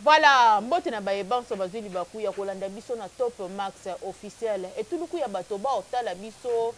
Voilà, mbote na bayebanso bazuli baku ya kolanda biso na Top Max officiel. Et tout le coup ya batoba otala biso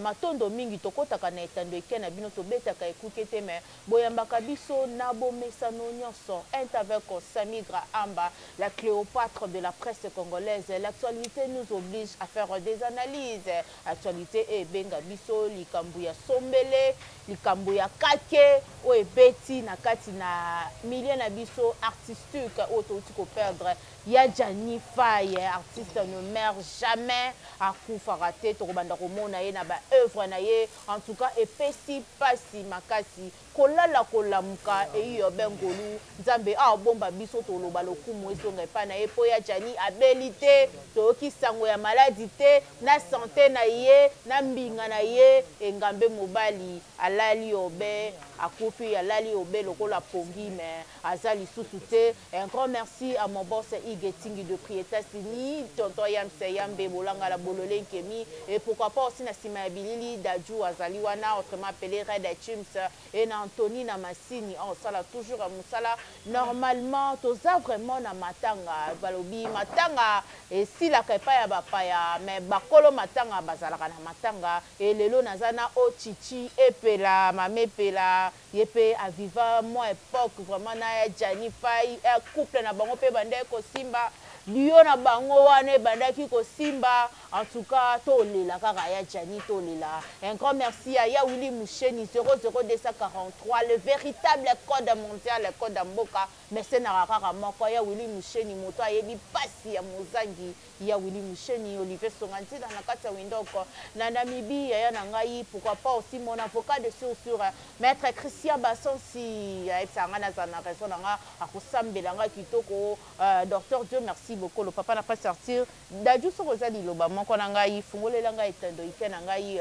matondo mingi tokotaka na etando eke na bino tobetaka ekukete me boyambaka biso na bomesano nyonso. Avec Samigra Amba, la Cléopâtre de la presse congolaise. L'actualité nous oblige à faire des analyses. Actualité e benga biso likambu ya sombele, likambu ya kake o ebeti na kati na milieu na biso artistique autouti ko perdre ya Jani Faye, artiste ne meurt jamais à Koufarate to banda komona ye na ba œuvre na ye en tout cas epesi pasi makasi kolala kolamuka e yo bengolu nzambe a bomba biso to loba lokumu esonga pa na ye po ya Jani abilité to ki sango ya maladie te na santé na ye na mbinga na ye engambe mobali alali obe akufi alali obe lokola pongi mais azali sous-souté. Un grand merci à mon boss Igetingi de Prieta Sini, tonton Yam Seyambe Bolanga la Bololé Kemi et pourquoi pas aussi na Sima Bilili Dadju Azaliwana autrement appelé Red Chims et na Anthony na Massini on sala toujours à Moussala normalement toza vraiment na matanga balobi matanga et si la kepa ya bapaya mais bakolo matanga bazalaka na matanga et lelo nazana o chichi epela mamepela yepe à vivre moi époque vraiment na Jani Faye couple na bango pe bande ko simba liyo na bango wane bandaki ko simba en tout cas tolela kaka ya Jani tolela. Un grand merci à ya Willy Moucheni 00243 le véritable code mondial le code mboka mais c'est na kaka moko ya Willy Moucheni moto ayebi pasi ya mozangi ya Willy Moucheni Olivier Songanti dans la carte Windoko na Namibie ya na ngai pourquoi pas aussi mon avocat de sur maître Christian Bassonsi ya tsangana za na raison nga akusambela nga kitoko docteur Dieu merci beaucoup le papa n'a pas sortir daju so kozali loba moko na ngai fungolela ngai etando ike na ngai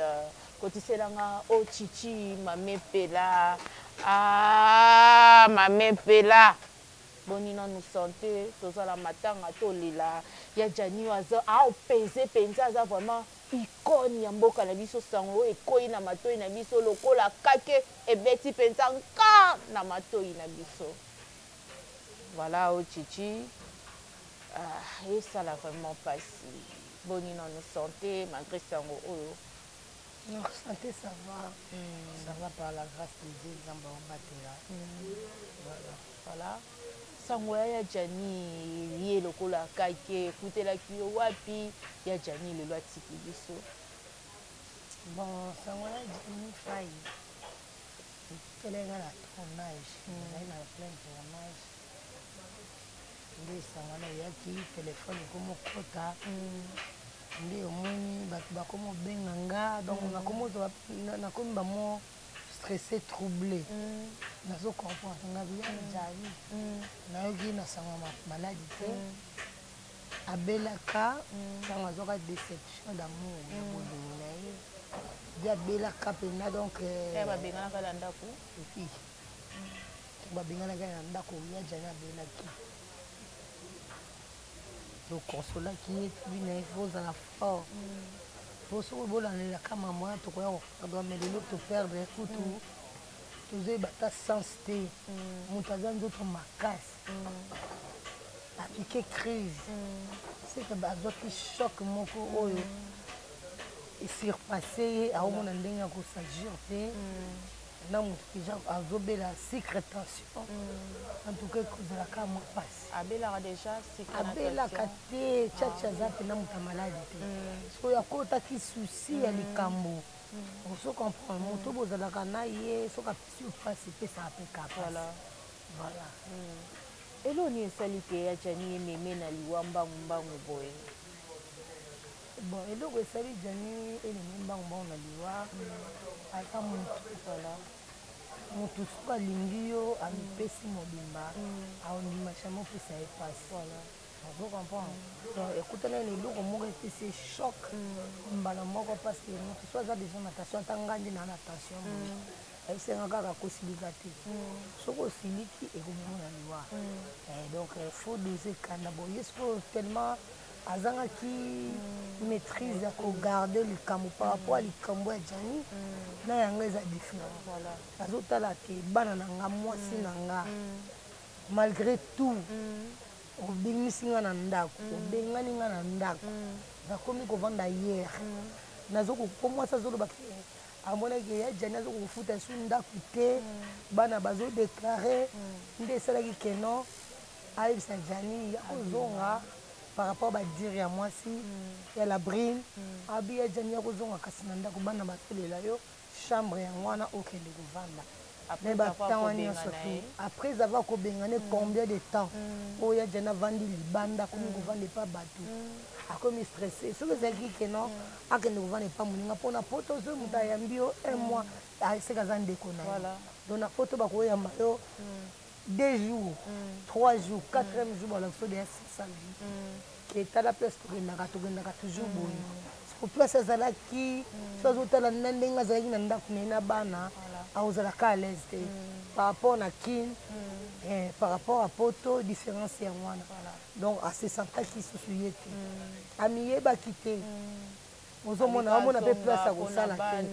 kotisela nga o chichi mamepela mamepela bonino nous santé tozala matanga tolila ya Jani waza opese penza za vraiment icône ya mboka na biso sango ekoi na matoi na biso lokola kake ebeti penza nka na matoi na biso. Voilà o chichi et ça l'a vraiment passé bonino nous santé malgré sango oyo. Non, santé ça va par la grâce de Dieu Zamba Ombatela. Voilà. Sango ya Jani ye lokola kake kutela kiyo wapi ya Jani le loi tiki biso. Bon, sango ya Jani Faye. Telenga la tournage, na plein tournage. Ndi sango na yaki téléphone comme kota. Ndi omoni bato bakomo benga nga donc nakomi bamo stressé troublé nazo comprendre nga bien Jani nayoki na sango maladi te abelaka sango azoka déception d'amour ya bolingo na ye di abelaka mpena donc babenganaka na ndako epi babenganaka na ndako ya Jani abelaki tokonsolaki ye tubi na ye fozala fort po soki bolandela mama wana tokoya koperdre mais lelo toperdre kutu tozoyeba ta sens te moto aza nzoto makasi apike crise seke bazwaki choc moko oyo esurpasse ye aomona ndenge ya kosagir te na moto déjà azobela secret tension en tout cas ekozalaka mwa pasi abelaka déjà abelaka te chacha aza mpena moto ya maladi te soki akotaki susi ya likambo oso comprendre moto bozalaka na ye soki apesi yo mpasi epesaka mpe kapasi voilà eloni esali te ya Jani ememe na liwa mbangu boye. Bon, eloko esali Jani ememe mbangu na liwa ata motu soki alingi yo amipesi mobimba aondima chamo opesa ye pasi ozo comprendre ekutana na eloko moko epesi ye choc mbala moko parce que motu soki aza déjà na tension ata ngandi na tension ayisenga kaka kosilika te soki osiliki ekomema na liwa donc faut doser kanda boye soki tellement azangaki maîtrise ya kogarde likambo par rapport à likambo ya Jani na yango eza différent azotala te bana na nga mwasi na nga malgré tout obengisi nga na ndako obengani nga na ndako nakomi kovanda hier nazokomwasi azoloba amonaki ya jani azokofuta su ndako te bana bazodeklare nde esalaki keno ayebisa jani ya kozonga par rapport badire ya mwasi ya la brine abi ya jani ya kozonga kasi na ndako bana bazolela yo chambre yango wana okende kovanda mais batango nyonso te après avoir kobengane combien de temps oyo ya jani avandi libanda akomi kovanda epa bato akomi stressé soki ezalaki keno akende kovanda epa moninga mpona poto ozo moto ayambi yo un mois aseka aza ndeko na yo donc na poto bakoyamba yo 2 jours 3 jours 4e jour balakisi odeya 600 ke tala place tokendaka toujours boye po place azalaki so azotala na ndenge azalaki na ndako na ye na bana akozalaka à l'aise te par rapport na kine par rapport à poto différence yango wana donc asesentaki susu ye te amiyebaki te ozomona amona mpe place akosala te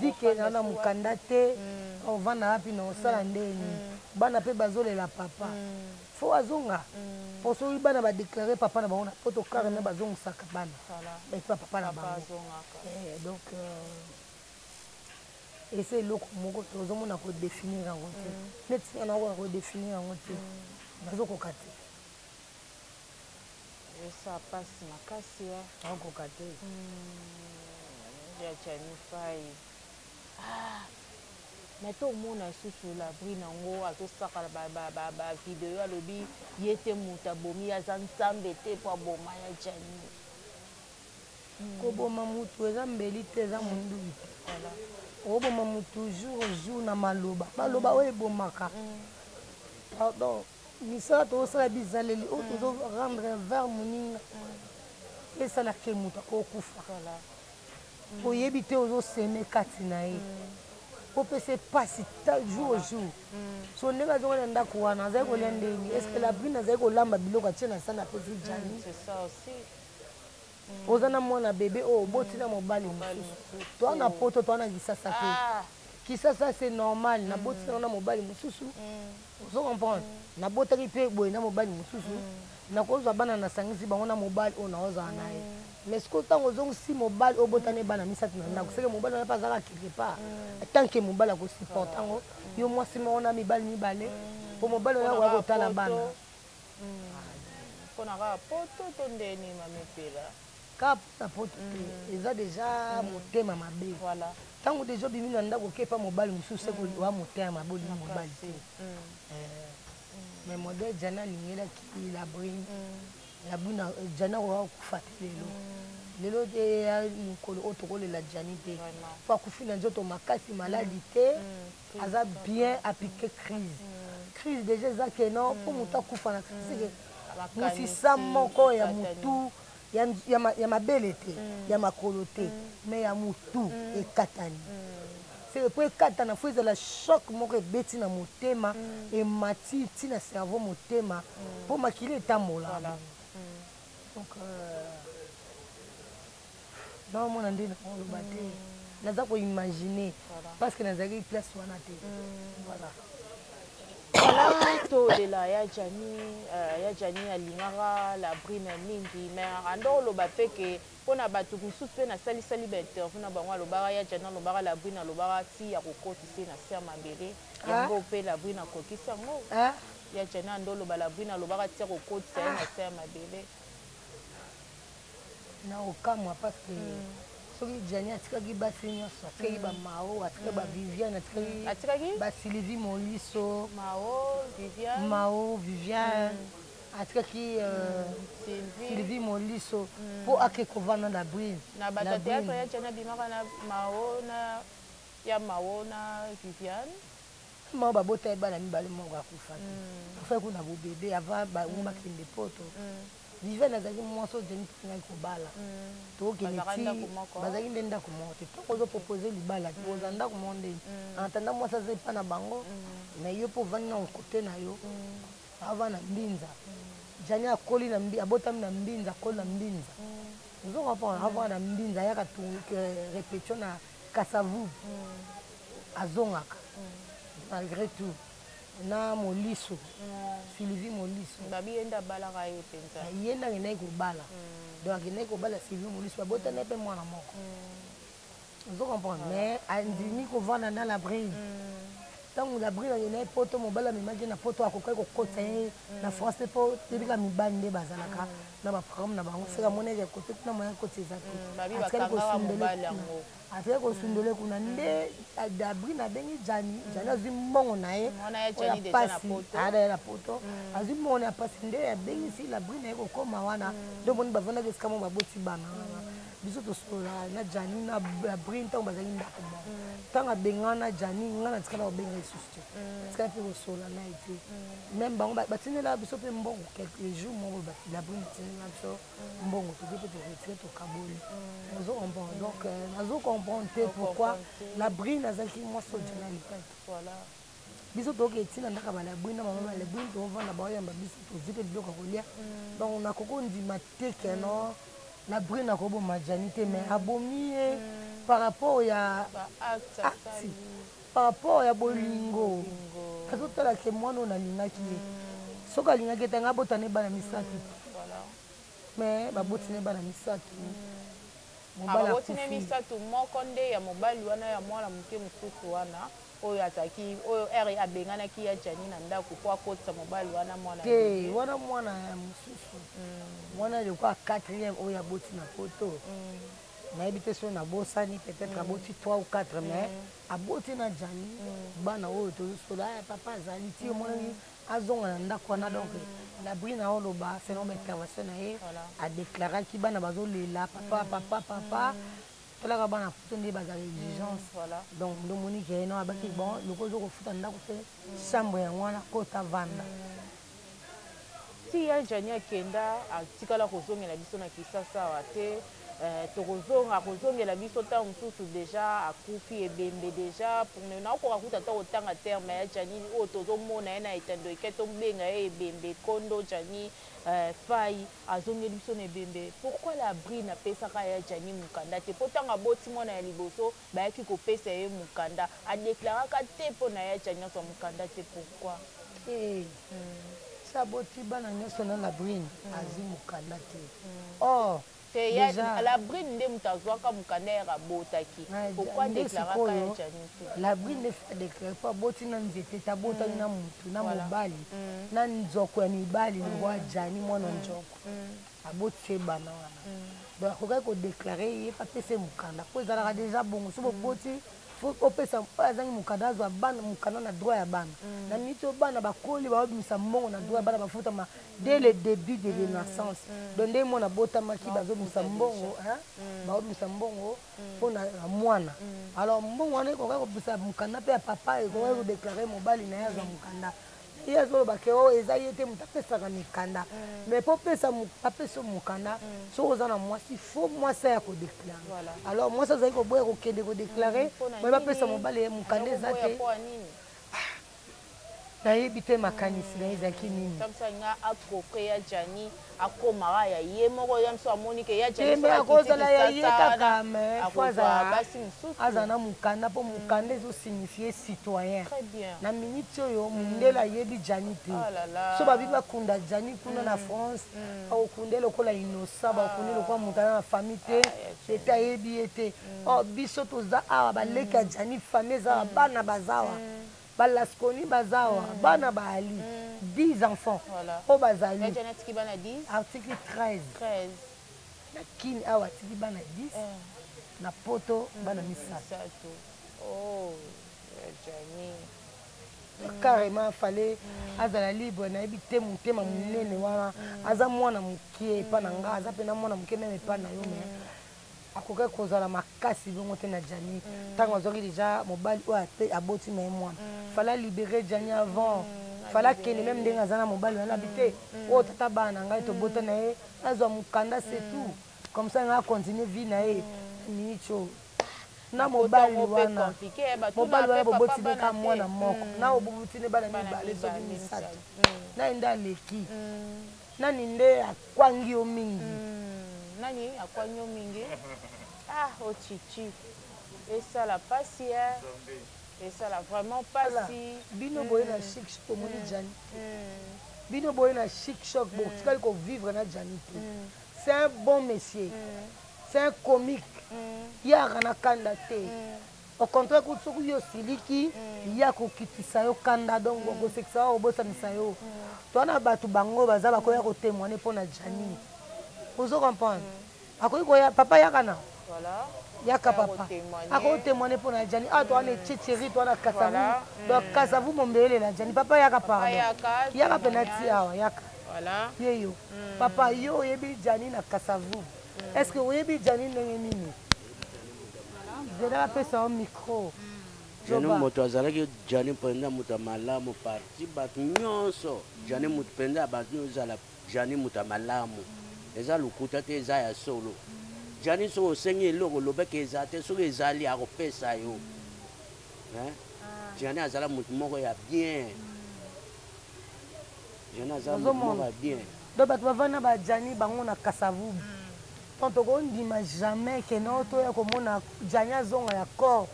vike na mokanda te ovanda wapi na osala ndeni bana mpe bazolela papa fo azonga po soki bana badeklare papa na bango na poto kare na bazongisaka bana epa papa na bango donc ese eloko moko tozomona kodefinir yango te neti nga nakoka kodefinir yango te nazokoka te esa pasi makasi nakokoka te ya janifai mais tomona susu la bri nango azosakala bavideo alobi ye te moto abomi aza nzambe te mpo aboma ya jani koboma mutu eza mbeli te eza mondui te oboma mutu jour au jour na maloba maloba oyo ebomaka pardon misala tozosala bizaleli oyo tozorendre vers moninga esalaki moto akokufa oyebi te ozoseme kati na ye opesa pasi jour au jour so ndenge azonga na ndako wana azali kolia ndeni estce la brine azali kolamba biloko atie na sana apesi jani oza na mwana bebe oyo oboti na mobali mosusu toa na poto toa na kisasa te kisasa c'est normal naboti nango na mobali mosusu ozo comprendre nabotaki mpe boye na mobali mosusu nakozwa bana nasangisi bango na mobali oyo naozala na ye mais sikoyo ntango ozongisi mobali obotani bana misato na ndako seke mobali wana mpe azalaka quelque part tant que mobali akosupporte yango yo mwasi moko na mibali mibale mpo mobali oyo akoya kotala bana mpona kaka poto to ndeni mamepela kaka mpona poto te eza deja motema mabe ntango deja obimi na ndako okepa mobali mosusu seke oya motema mabe olingi mobali te mais modele jana alingelaki labrine labuna jana oya kokufa te lelo te ya mokolo oyo tokolela jani te po akufi na nzoto makasi maladi te aza bien appliqué crise déjà eza keno mpo moto akufa na crise mosisa moko ya motu ya mabele te ya makolo te mais ya motu ekatani seke po ekatana fo ezala choc moko ebeti na motema emati ntina cerveau motema mpo makili etambola donc naomona nde naoloba te naza koimagine parce que nazalaki place wana te voilà ala tolela ya jani alingaka la brine mingi mais ando oloba mpe ke mpona bato mosusu mpe nasalisali bainterview na bango alobaka ya jani alobaka la brine alobaka ti ya kokotisa na se ya mabele yango mpe la brine akokisi yango ya jani ando oloba la brine alobaka ti ya kokotisa ye na se ya mabele na okamwa parce que soki jani atikaki basi nyonso atikaki bamao atikaki baviviane atikaki basylvie moliso mao viviane atikaki sylvie moliso mpo ake kovanda na brine na bato ya théâtre ya jani abimaka na mao na viviane mao babota ye bana mibale moko akufa te afai kuna bobebe avant bango bakende poto viviane azalaki mwasi oyo jani tokengaki kobala tokokende ti bazalaki nde ndako moko te ntango ozopropose libala te oza ndako moko ndeni antanda mwasi aza epa na bango na yo mpo ovandi na okote na yo ava na mbinza jani akoli na abotami na mbinza akoli na mbinza ozokomprendre ava na mbinza ayaka répétition na kasavu azongaka malgré tout na Moliso Sylvie Moliso babi enda bala ka ye penza yenda ngene ko bala donc ngene ko bala Sylvie Moliso bota na pe mwana moko vous comprenez mais andini ko vana na la bride tant la bride ngene poto mo bala mi na poto akokai ko kota na France po tebika mi bande bazalaka na ba programme na bango seka moneke côté na moya côté za babi bakanga mo bala ngo atya ko sundole kuna nde dabri na bengi jani azwi mbongo na ye ada na poto azwi mbongo na pasi nde abengi si la bri na ye kokoma wana nde omoni bavandaki esika mo baboti bana biso tosola na jani na bri ntango bazalaki ndako bon ntango abenga na jani nga na tikala kobenga lisusu te tikala mpe kosola na ye te meme bango batindela biso mpe mbongo quelques jours moko la bri natindela biso mbongo toke mpe toretire tokaboli ozo comprendre donc nazo comprendre te pourquoi la bri nazalaki mwasi ojana lipai biso toke etina ndaka balabri na mama balabri tovanda baoyamba biso tozwi mpe biloko kolia donc nakoko ndima te keno la bri nakoboma jani te mais abomi ye par rapport ya acte par rapport ya bolingo azotala ke mwana oyo nalingaki ye soki alingaki ete nga abota ne bana misato mais baboti ne bana misato baboti ne misato moko nde ya mobali wana ya mwana moke mosusu wana oyo azalaki oyo ere abenganaki ya jani na ndako po akotisa mobali wana mwana te wana mwana ya mosusu mwana lekwa 4e oyo aboti na poto nayebi te soki nabosani peut-être aboti 3 ou 4 mais aboti na jani bana oyo tozosola papa azali ti omonaki azonga na ndako wana donc la bri na oloba selon intervention na ye adéclaraki bana bazolela papa talaka bana poto nde bazala exigence donc ndomoni ke no abaki bon loko ozokofuta ndako te chambre yango wana kota vanda ti ya jani akenda atikala kozongela biso na kisasa awa te kozongela biso ntango mosusu deja akufi ebembe deja naokoka kuta ta kotanga terme ya jani oyo tozomona ye na etando eke tobenga ye ebembe kondo jani fai azongeli biso na ebembe pourkui la bri napesaka ya jani mokanda te mpo ntango aboti mwana ya liboso bayaki kopesa ye mokanda adeklaraka te mpo na ya jani nyonso ya mokanda te pourkui saboti bana nyonso na la bri azwi mokanda te la brine nde moto azwaka mokanda yaka abotaki pourkui adeklaraka ya jani te la brine nde adeklaré po aboti na nzete te abotaki na motu na mobali na nzoko ya mibali lokwa jani mwana nzoko aboti ye bana wana donc akokaki kodeklare ye apesa ye mokanda po ezalaka deja bongo so boboti opesa azangi mokanda azwa bana mokanda na droit ya bana na miniti oyo bana bakoli baobimisa mbongo na droit ya bana bafutama dès le début de la naissance donc nde mwana abotamaki bazobimisa mbongo baobimisa mbongo mpona mwana alors mbongo wana ekokaki kobimisa mokanda mpe ya papa ekokaki kodeklare mobali na ye azwa mokanda ye azoloba ke oyo eza ye te moto apesaka mikanda mais mpo apesa mokanda soki oza na mwasi fo mwasi aya kodeklare alors mwasi azali koboya kokende kodeklare mai bapesa mobali ye mokanda eza te nayebi te makanisi na ye ezalaki nini akomaka ya ye moko ya mosu amoni ke ya jani akozala ya ye kaka mais fo aza na mokanda mpo mokanda ezosignifie citoyen na miniti oyo mondele ayebi jani te so babi bakunda jani kuna na France akokunde lokola innocent bakokundi lokola moto aza na famille te ete ayebi ye te biso toza awa baleki ya jani famille ezawa bana bazawa balaskoni bazawa bana baali 10 enfants oyo bazali article 13 na kini awa atiki bana 10 na poto bana 3 carrément fale azala libre nayebi te motema monene wana aza mwana mokie epa na nga aza mpena mwana mokie meme epa na yo me akokaki kozala makasi bongo te na jani ntango azwaki deja mobali oyo aboti na ye mwana fala libere jani avant fala kende meme ndenge aza na mobali wana abi te oyo tata bana na ngai tobota na ye azwa mokanda c'est tout comme ça nga continue vie na ye miniti oyo na mobali wana boboti ne ka mwana moko na oboboti ne bana mibale soki misato na ende aleki nani nde akwangi yo mingi nani akwanyo mingi ochichi esala pasi Et ça là vraiment pas si bino boye na chic choc omoni Jani bino boye na chic choc bon tikali ko vivre na Jani tout c'est un bon monsieur c'est un comique yaka na kanda te au contraire ko soki yo siliki ya ko kitisa yo kanda donc ko seksa o bosanisa yo to na batu bango baza bakoya ko témoigner pour na Jani vous comprenez akoyi ko ya papa yaka na voilà yaka papa ako témoigner pour na Jani ah toi na tchétchéri toi na kasavu donc kasavu mombele la Jani papa yaka pardon yaka penati awa yaka voilà yeyo papa yo yebi Jani na kasavu est-ce que yebi Jani ndenge nini zela apesa un micro Jani moto azalaki Jani penda muta malamu parti batu nyonso Jani mutu penda batu nyonso Jani muta malamu eza lukuta te eza ya solo Jani so osengi eloko lobeke eza te soki ezali akopesa yo Jani azala mutu moko ya bien Jani azala mutu moko ya bien donc bato bavanda ba Jani bango na kasavu donc tokondima jamais ke na otoya komona Jani azonga ya corps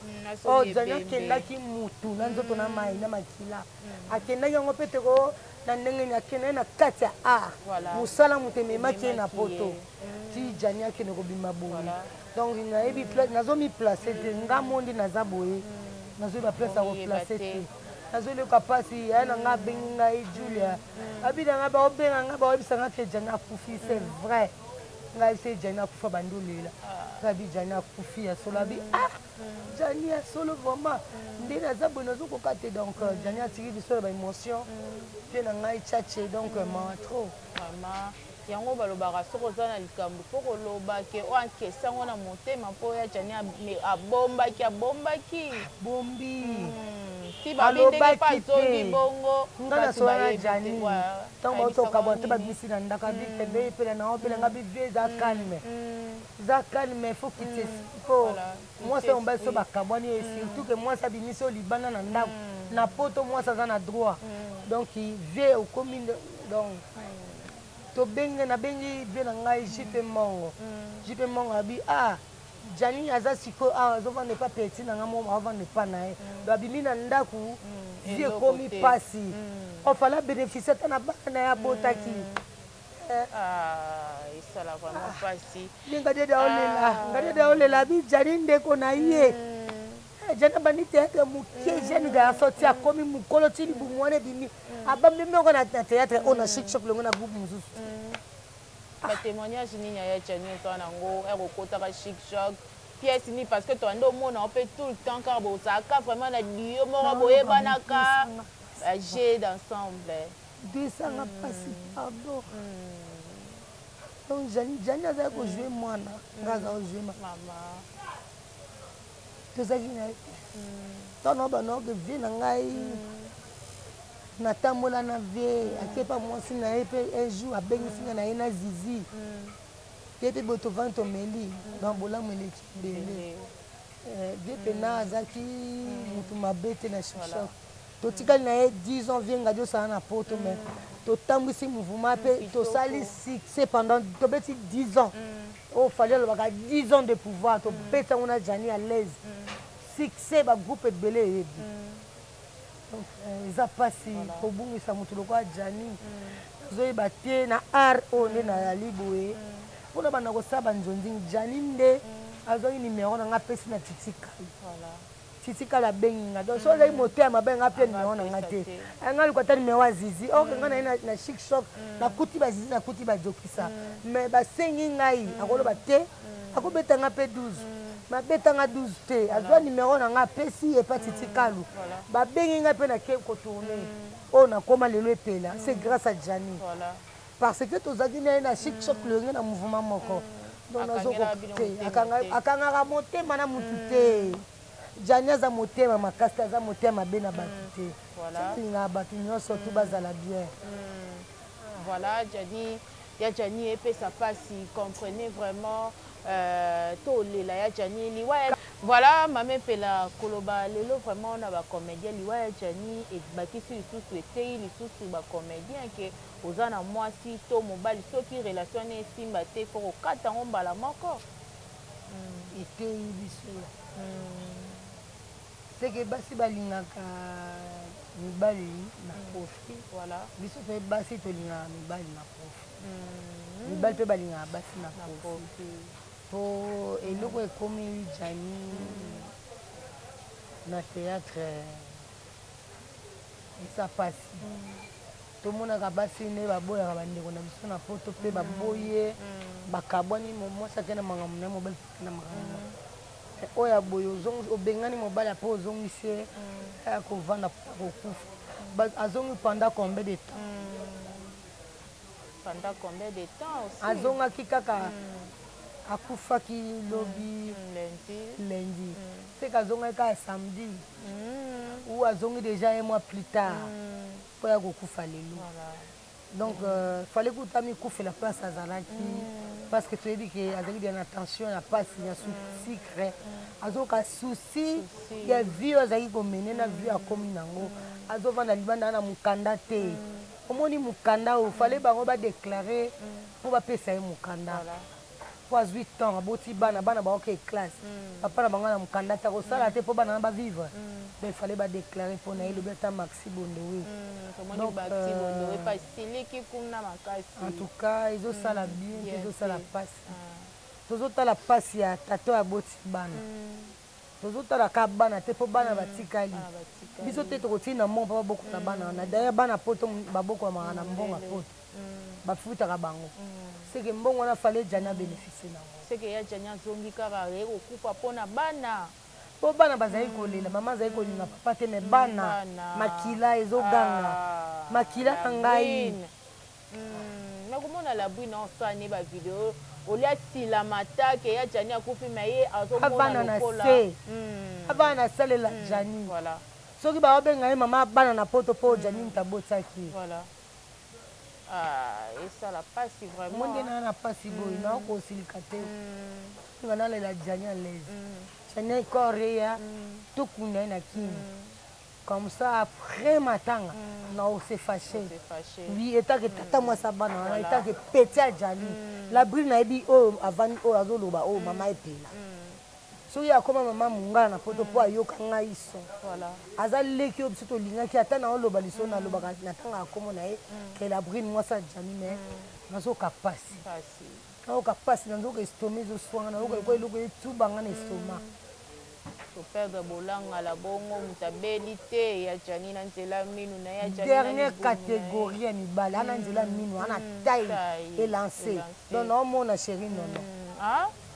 o Jani akendaki mutu na nzoto na mai na makila akendaki yango mpe teko na ndenge ni akende na kati ya art mosala moto ememaki ye na poto ti Jani akende kobima boye donc nayebi nazomi place te nga mondi naza boye nazoyeba place ya koplace te nazoyoka mpasi aya na nga abengi ngai Julia abida nga baobenga nga baoyebisa nga te Jani akufi c'est vrai ngai se Jani akufa bandolela abi Jani akufi ya solo abi Jani ya solo vraiment nde naza boye nazokoka te donc Jani atiki biso na baémotion mpe na ngai tchache donc ma trop yango balobaka soki oza na likambo mpo koloba ke o ankesi yango na motema mpo ya Jani abombaki bombi ti babindenge mpa azongi bongo nga na sola na Jani ntango baotokabwa te babimisi na ndaka bikende epela nango mpelenga bivie eza calme fo kite mpo mwasi ya mobali so bakabwani ye surtout ke mwasi abimisi oyo libanda na ndako na poto mwasi aza na droit donc vie okomi donc tobenge nabengi vie na ngai jipe mongo abi Jani aza sikoyo awa azovanda epa peti na nga mo avanda epa na ye babimi na ndako vie ekomi mpasi ofala bénéficie ata na bana na ye abotaki esala vraiment mpasi ngadede aolela abi Jani ndeko na ye Jani abandi te yake moke jeune garçon ti akomi mokolo ti libumu wana ebimi abambi moko na théâtre oyo na chic choc longo na groupe mosusu batémoignage nini ya Jani otoa nango ekokotaka chic choc pièce nini parce que toande omona mpe tout le temps kaka bozalaka vraiment na lieu moko boyebanaka jeu d'ensemble desanga mpasi pardon donc Jani azali kojoue mwana nga aza kojoue mama tozalaki na ye ntango banaoke vie na ngai natambola na vie akepa mwasi na ye mpe un jour abengisi nga na ye na zizi ye mpe boye tovandi tomeli donc bolamu eleki ebele vie mpena azalaki motu mabe te na chichok totikali na ye 10 ans vie ngadi osala na poto me totambwisi mouvement mpe tosali succès pendant tobeti 10 ans oyo fali alobaka 10 ans de pouvoir tobeti yango na Jani à l'aise succès bagroupe ebele eyebi donc eza mpasi kobungisa motu lokola Jani azoyeba te na art oyo nde nayali boye mpona banda kosala banzonzingi Jani nde azwaki nimero na nga apesi na titikala abengi nga donc so ozali motema mabe nga mpe nimero na nga te nga luka ata nimero ya zizi oke nga na ye na chic choc nakuti bazizi nakuti bajokisa mais basengi ngai akoloba te akobeta nga mpe 12 mabetanga 12 te azwa nimero na nga apesi epa titikalu babengi nga mpe nake kotourne oyo nakoma lelo epela c'est grâce à Jani parce que tozalaki na ye na chic choc lenge na mouvement moko donc nazokoka te akangaka motema na mutu te Jani aza motema makasi aza motema mabe na bato te alingaka bato nyonso tu bazala bien voilà Jani epesa mpasi comprenez vraiment tolela ya Jani liwa voilà mame pela koloba lelo vraiment na bacomédien liwa ya Jani ebakisi lisusu eteyi lisusu bacomédien ke oza na mwasi to mobali soki relation ne esimba te fo kokata yango mbala moko eteyi biso c'est que basi balingaka mibali na profit. Voilà. Biso pe basi tolingaka mibali na profit. Mibali pe balingaka basi na profit. Po eloko ekomi Jani na théâtre esa pasi. Tomonaka basi ne baboyaka bandeko na biso na poto mpe baboye bakabwani mwasi akende makambo na ye mobali na makambo oyo aboye obengani mobali apo ozongisi ye aya kovanda kokufa azongi pendant combien de temps pendant combien de temps aussi azongaki kaka akufaki lobi lundi c'est qu'azongaki kaka samedi ou azongi déjà un mois plus tard po ya kokufa lelo donc fallait kutami kufela place azalaki parce que toyebi ke azalaki bien attention ya pasi ya sucre azoka souci ya vie azalaki komene na vie akomi nango azovanda libanda na mokanda te omoni mokanda oyo fallait bango badéclare po bapesa ye mokanda po azwi temps aboti bana baoke classe papa na bango na mokanda te akosala te mpo bana na bavivre mais fallait badéclare mpo na ye lobi ata maxi bondowe en tout cas ezosala bien ezosala pasi tozotala pasi ya tata aboti bana tozotala ka bana te mpo bana batikali biso te tokotina mo mpo babokota bana wana d'ailleurs bana poto babokomaka na mbongo poto bafutaka bango seke mbongo wana fale Jani abénéficie nango seke ya Jani azongi kaka ekokufa mpona bana po bana bazali kolela mama azali kolinga papa te me bana makila ezoganga makila na ngai nakomona labwi na osane bavideo olia sila matake ya Jani akufi me ye azomona lokola abana nasalela Jani soki baobenga ye mama bana na poto mpo Jani ntabotaki esala pasi vraiment monde na na pasi boye na kosilika te nga nalela Jani à l'aise Jani ikoreya tokunda ye na kini comme ça après matanga na ose fâché oui etake tata mwasi abana wana etake peti ya Jani la brille nayebi oyo avandi oyo azoloba oyo mama epela soki akoma mama mongala na poto mpo ayoka ngai so aza leki oyo biso tolingaki ata na oloba liso nalobaka na ntango akomo na ye ke la brille mwasi ya Jani me nazoka pasi nazoka pasi nazoka estoma ezoswanga nazoka eko eloko etubanga na estoma toperdre bolanga la bongo moto abeli te ya Jani na nzela minu na ya Jani dernière catégorie ya mibale ana nzela minu ana taille elancé donc naomona chéri nono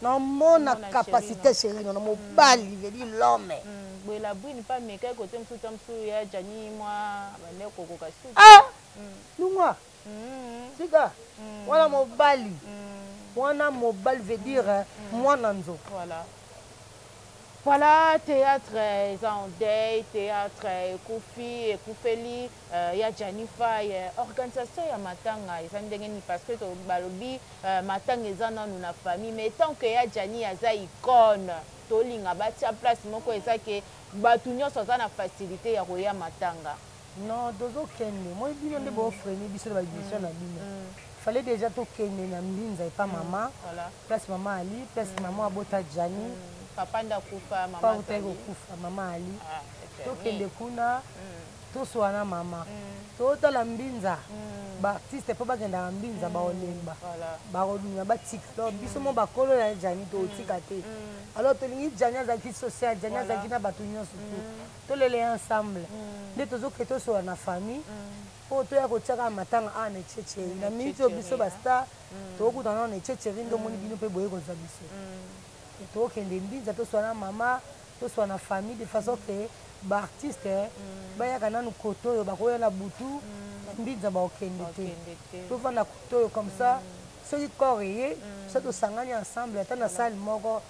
naomona capacité chéri nono mobali vedi l'homme boye la brine pa meka kote mosuta mosusu ya Jani mwa bandeko kokoka suki lungwa sika wana mobali veut dire mwana nzo Voilà, théâtre en deuil, théâtre Koufeli, ya Jani Faye, organisation ya matanga, parce que balobi matanga ezana nous na famille, mais tant que ya Jani aza icône, tolinga batia place moko ezake batu nyonso aza na facilité ya koya matanga. Non, dozo kende, moi bino nde bo freiner biso ba émission na bino. Fallait déjà to kende na mbinza et pas maman. Voilà. Place maman Ali, place maman abota Jani. Papa ndakufa mama Ali. Papa kufa mama Ali. Tokende kuna toswana mama. Totala mbinza. Ba artiste po bakenda mbinza ba olemba. Ba rodunga batika. Donc biso mo bakolo na Jani to tika te. Alors tolingi Jani azaki social, Jani azaki na batu nyonso tout. Tolele ensemble. Nde tozoke toswana na famille. Po to ya kotiaka matanga ana tchétchéri. Na minute biso ba star. Tokutana na tchétchéri ndo moni bino pe boye koza biso. Tokende mbinza toswana mama toswana famille de façon que ba artiste bayaka nanu koto oyo bakoya na butu mbinza baokende te tovanda koto oyo comme ça soki corps ye so tosangani ensemble ata na salle moko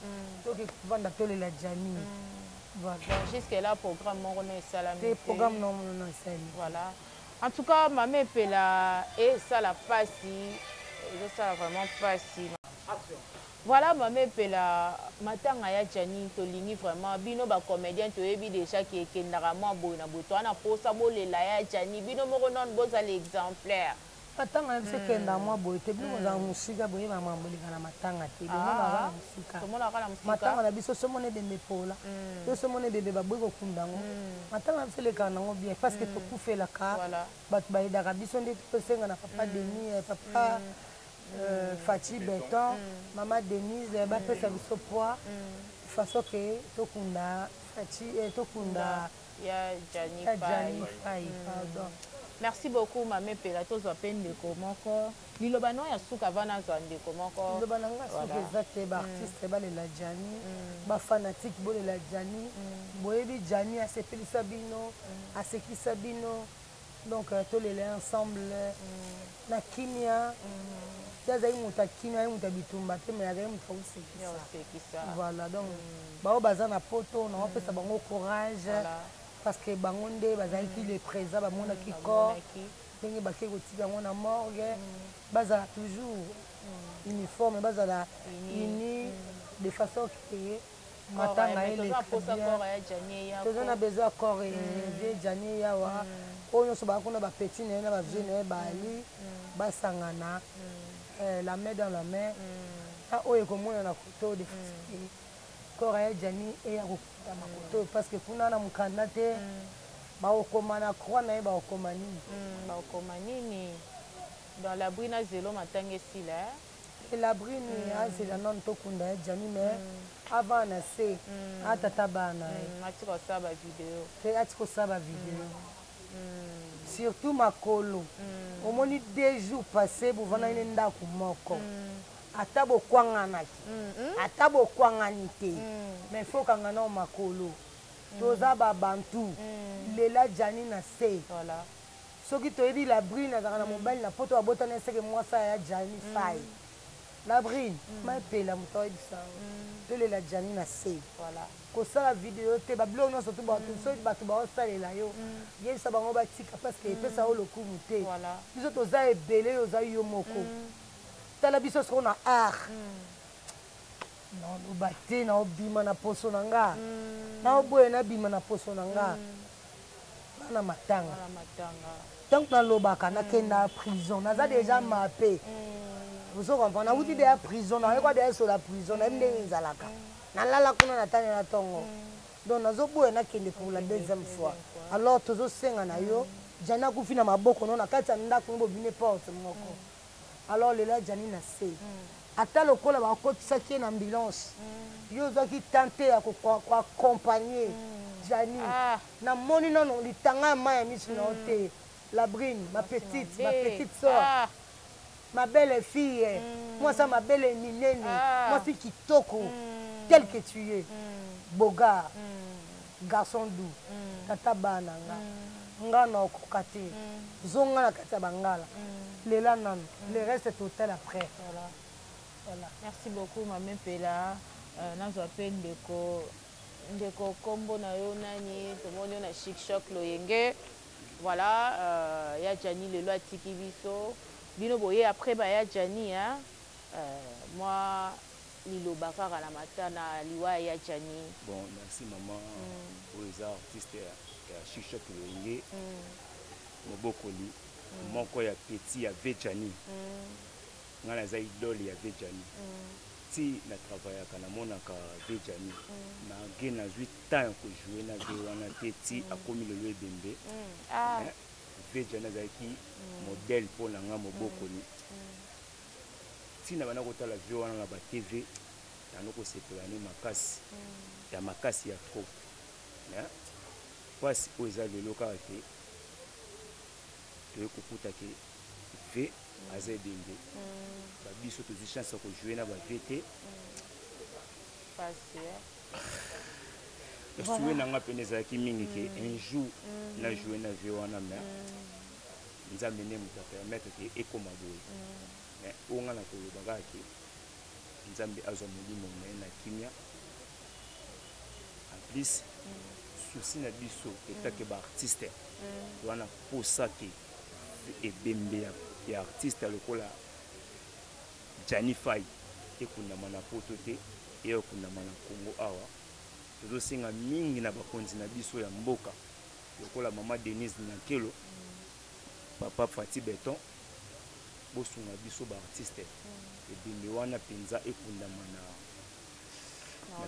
toki kovanda tolela Jani voilà jusque là programme moko no esalami te programme no esali voilà en tout cas mama epela esala pasi ezosala vraiment pasi. Voilà, maman pela matanga ya Jani tolingi vraiment bino ba comédien toyebi déjà qui kendaka moi boy na boto ana posa bolela ya Jani bino moko non boza l'exemplaire matanga na biso kenda mwa boye te bino kozala mosika boye bamamboleka na matanga te bemonaka na mosika matanga na biso somona ebembe pola to somona ebembe baboyi kokunda yango matanga na biso elekaka nango bien parce que tokufelaka bato bayedaka biso nde tosenga na papa Denis papa Fachi Beton mama Denise bapesa biso poids façon ke tokunda Fachi tokunda ya Jani Fai pardon. Merci beaucoup Mame Pela tozwa pe ndeko moko liloba no ya suka vana zwa ndeko moko liloba nanga suka eza te baartiste balela Jani bafanatique bolela Jani boyebi Jani asepelisa bino asekisa bino donc tolela ensemble na kimia azali moto akimia ayi moto bitumba te mais azali moto akosekisa voilà donc bao baza na poto naopesa bango courage parce que bango nde bazalaki le présent bamonaki corps ndenge bakei kotika yango na morgue bazala toujours uniforme bazala uni de façon ke matanga toza na besoin ya corps vie Jani yawa oyo nyonso bakuna bapeti na ye na bavie na ye bali basangana la main dans la main oyo ekomonana koto de façon corps ya Jani eya kokuta makoto parce que kuna na mokanda te baokoma na croix na ye baokoma nini dans l'abri na zelo matanga esila elabri ni azela nano tokunda ya Jani mais avant na se atata bana te ati kosala bavideo surtout makolo omoni 2 jours passé bovanda ine ndako moko ata bokwanganaki ata bokwangani te mais faut kangana o makolo toza babantu lela Jani na se soki toyebi la brine azalaka na mobali na poto abotana eseke mwasa ya Jani Fai la brine maepela moto ayebisa tolela Jani na se kosala video te babilo nyonso to soki bato baosalela yo yebisa bango batika parce que epesa yo lokumu te biso toza ebele oyo oza yo moko tala biso soko na art naoloba te naobima na poso na nga naoboye nabima na poso na nga bana matanga ntango nalobaka nakenda prison naza deja mape ozo comprendre nauti deya prison nayekwa deya esola prison nayebi ndenge ezalaka nalala kuna natani na ntongo donc nazoboya nakende pour la deuxième fois alors tozosenga na yo Jani akufi na maboko no na kati ya ndako no bobine porte moko alors lela Jani na se ata lokola bakotisaki ye na ambulance yo ozwaki tante ya koaccompagne Jani namoni nano litanga ya mai ya miso na yo te la brine ma petite sœur ma belle fille mwasa ma belle minene mwasi kitoko tel que tu es boga garçon doux tata bana nga na okoka te zonga na kati ya bangala lela nano le reste total après voilà. Merci beaucoup Mame Pela nazwa pe ndeko kombo na yo nani tomoni yo na Chic Choc Loyenge voilà ya Jani lelo atiki biso bino boye après baya Jani moi liloba kaka na mata na liwa ya Jani. Bon, merci maman pour les artistes ya Chic Choc Loyenge mobokoli moko ya petit ya Jani nga naza idole ya Jani ti na travaillaka namonaka Jani na ge nazwi temps ya kojouer na ve wana te ti akomi lelo ebembe Jani azalaki modèle mpo na nga mobokoli ntina bana kotala vie wana na batv tando kosepela ne makasi ya makasi ya trop mpasi oyo eza lelo kaka te toye kokuta ke ve aza ebembe babiso tozwi chance ya kojouer na bave te esouwe na nga pene ezalaki mingi ke un jour na jouer na ve wana me nzambe nde moto apermettre ke ekoma boye mais oyo nga na koloba kaka ke nzambe azwa molimo na ye na kimia en plus souci na biso etake baartiste wana mposa ke ebembe ya artiste lokola Jani Fai ekundama na poto te ekundama na Congo awa tozosenga mingi na bakonzi na biso ya mboka lokola mama Denise Nankelo papa Fachi Beton bosunga biso baartiste ebembe wana mpenza ekundama na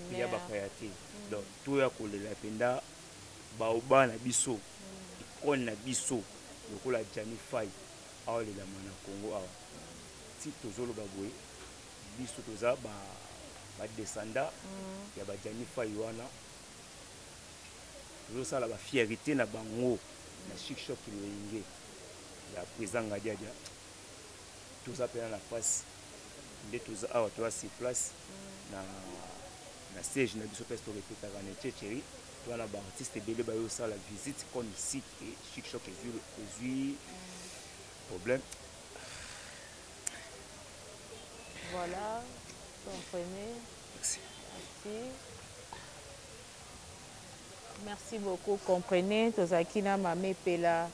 pili ya bakaya te donc toya kolela mpenza baoba na biso ikone na biso lokola Jani Fai aolelama na Congo awa ti tozoloba boye biso toza badescenda ya Jani Fai wana tozosala bafierité na bango na Chic Choc Loyenge ya président Ngadiadia toza pena na face nde toza awa toza sur place na siège na biso pese torepetaka na Tchétchéri toza na baartiste ebele bayosala visite comme ici et Chic Choc ezwi problème. Voilà, comprenez. Merci. Merci beaucoup, comprenez. Tozakina Mame Pela,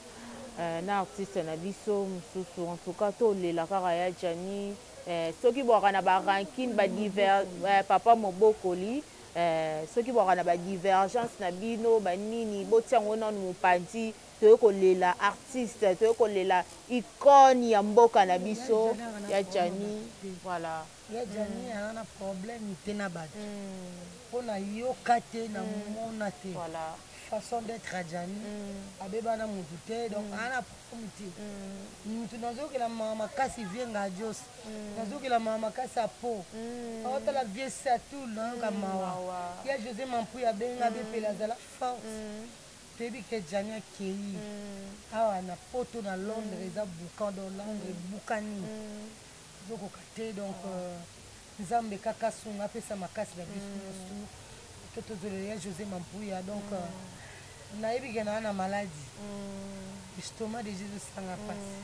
na artiste na biso mususu. En tout cas, to lela kaka ya Jani. Ceux qui boivent na ba ranking, ba divers, papa Mobokoli. Ceux qui boivent na ba divergence na bino, ba nini, botiango na mupandi. Toyoko lela artiste, toyoko lela icône ya mboka na biso ya Jani. Voilà. Ya Jani a un problème itena bato. Pona yoka te na mona te. Voilà. Façon d'être à Jani. Abeba na mutu te donc ana problème te. Mutu nazoki la mama kasi vienga jos. Nazoki la mama kasi apo. Ota la vie ça tout là kamawa. Ya José Mampuya benga bepela za la force. Tebi ke Jani akei awa na poto na Londres eza boucan dans Londres boucani zoko kate donc nzambe kaka sunga pesa makasi la biso toto zoleya José Mampuya donc nayebi ke na maladie estomac de Jésus sanga pasi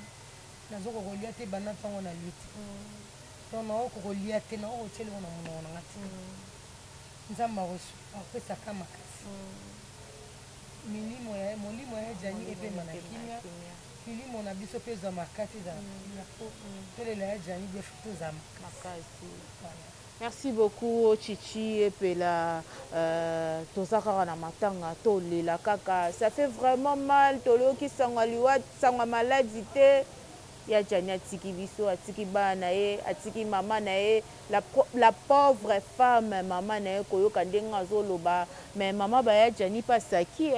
nazoko kolia te bana tango na lutte donc naoko kolia te naoko tshele na mona na ngati nzambe akopesa kama makasi molimo ya Jani epema na kimia milimo na biso pe za makasi za tolela ya Jani defuto za makasi. Merci beaucoup Chichi Epela tozaka na matanga tolela kaka ça fait vraiment mal tolo ki sangwa liwa sangwa maladie te ya Jani atiki biso atiki bana ye atiki mama na ye la pauvre femme mama na ye koyoka ndenga azoloba mais mama ba ya Jani pasaki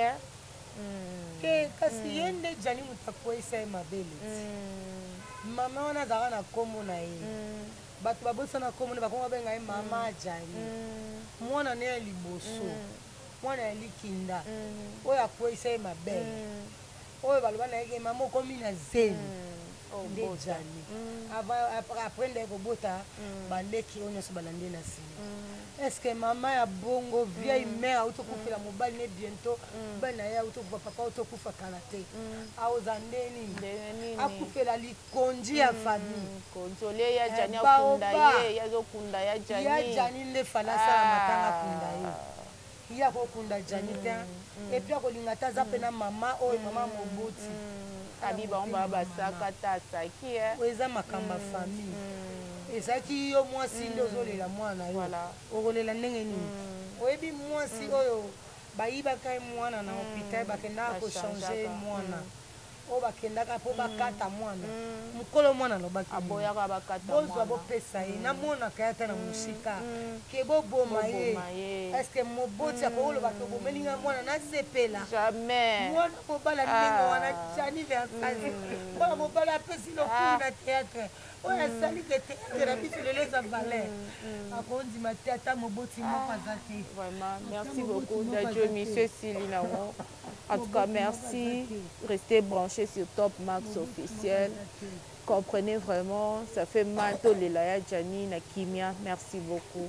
kasi yende Jani mutakwesa ye mabele mama wana zaka na kombo na ye bato babosa na kombo na bakongo benga ye mama Jani mwana ne ya liboso mwana ya likinda oyo akwesa ye mabele oyo baloba na ye mama okomi na zemi nde Jani après nde kobota bandeki oyo nyonso balande na nsima est-ce que mama ya bongo vieille mère autokufela mobali ne bientôt mobali na ye autokufa papa autokufa kala te aoza nde nini akufela likonzi ya famille konzole ya Jani akunda ye yazokunda ya Jani nde falasala matanga akunda ye ya kokunda Jani te epuis akolinga te aza mpe na mama oyo mama moboti abiba omba basaka tasaki eza makambo ya famille ezalaki yo mwasi nde ozolela mwana yo okolela ndenge nini oyebi mwasi oyo bayibaka ye mwana na hôpital bakendaka kochange mwana oyo bakendaka mpo bakata mwana mokolo mwana alobaki bozwa bopesa ye namonaka ye te na mosika ke boboma ye estce moboti akoloba tobomelinga mwana nasepela mwana mobala ndenge wana Jani versace mwana mobala apesi lokulu na théâtre oyo asali ke théâtre na biso lelo eza valer akondima te ata moboti moko aza te. Merci beaucoup Dadjo Monsieur Sili nango. En tout cas, merci. Restez branchés sur Top Max officiel. Comprenez vraiment, ça fait mal. Tolelaya Jani na Kimia. Merci beaucoup.